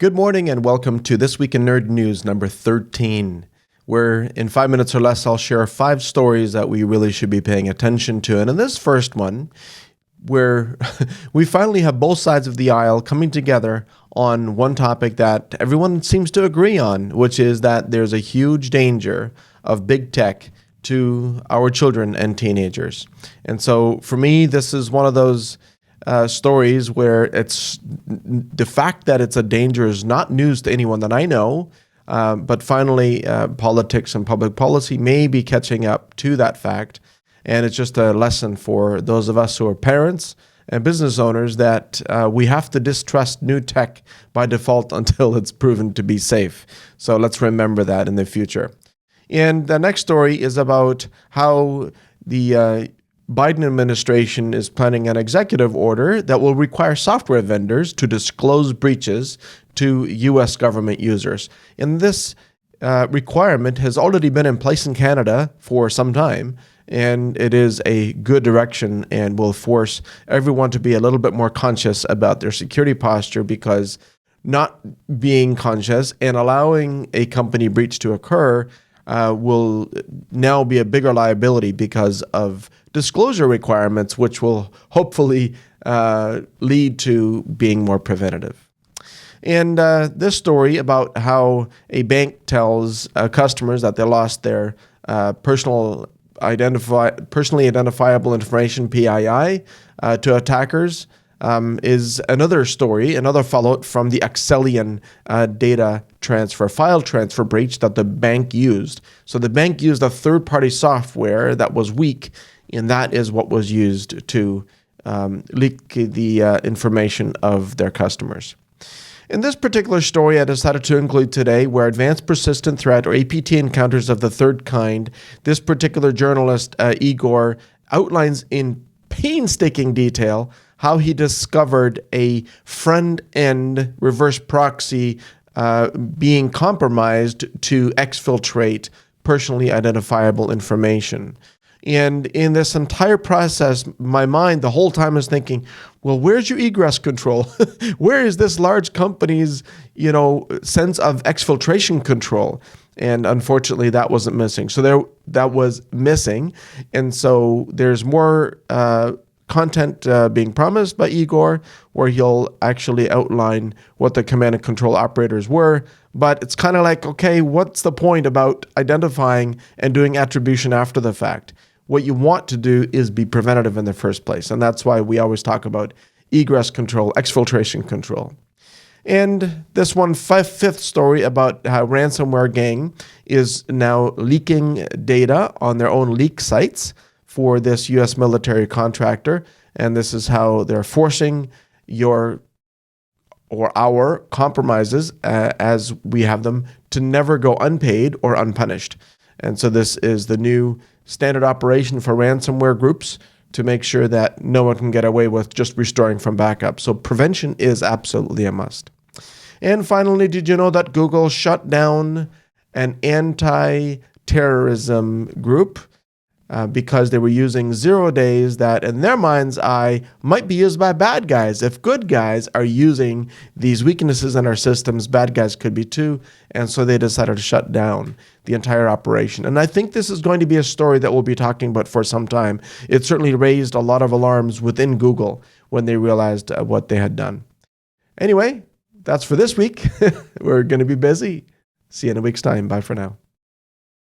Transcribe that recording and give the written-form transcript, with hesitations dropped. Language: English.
Good morning and welcome to This Week in Nerd News number 13, where in 5 minutes or less I'll share 5 stories that we really should be paying attention to. And in this first one, where we finally have both sides of the aisle coming together on one topic that everyone seems to agree on, which is that there's a huge danger of big tech to our children and teenagers. And so for me, this is one of those stories where it's the fact that it's a danger is not news to anyone that I know, but finally politics and public policy may be catching up to that fact. And it's just a lesson for those of us who are parents and business owners that we have to distrust new tech by default until it's proven to be safe. So let's remember that in the future. And the next story is about how the Biden administration is planning an executive order that will require software vendors to disclose breaches to U.S. government users. And this requirement has already been in place in Canada for some time, and it is a good direction and will force everyone to be a little bit more conscious about their security posture, because not being conscious and allowing a company breach to occur will now be a bigger liability because of disclosure requirements, which will hopefully lead to being more preventative. And this story about how a bank tells customers that they lost their personally identifiable information, PII, to attackers is another story, another fallout from the Axelian file transfer breach that the bank used. So the bank used a third-party software that was weak, and that is what was used to leak the information of their customers. In this particular story, I decided to include today where advanced persistent threat, or APT, encounters of the third kind. This particular journalist, Igor, outlines in painstaking detail how he discovered a front-end reverse proxy being compromised to exfiltrate personally identifiable information. And in this entire process, my mind the whole time is thinking, well, where's your egress control? Where is this large company's, sense of exfiltration control? And unfortunately, that wasn't missing. So that was missing. And so there's more content being promised by Igor, where he'll actually outline what the command and control operators were. But it's kind of like, okay, what's the point about identifying and doing attribution after the fact? What you want to do is be preventative in the first place. And that's why we always talk about egress control, exfiltration control. And this fifth story about how ransomware gang is now leaking data on their own leak sites for this U.S. military contractor. And this is how they're forcing our compromises, as we have them, to never go unpaid or unpunished. And so this is the new standard operation for ransomware groups to make sure that no one can get away with just restoring from backup. So prevention is absolutely a must. And finally, did you know that Google shut down an anti-terrorism group because they were using 0 days that, in their mind's eye, might be used by bad guys? If good guys are using these weaknesses in our systems, bad guys could be too. And so they decided to shut down the entire operation. And I think this is going to be a story that we'll be talking about for some time. It certainly raised a lot of alarms within Google when they realized what they had done. Anyway, that's for this week. We're going to be busy. See you in a week's time. Bye for now.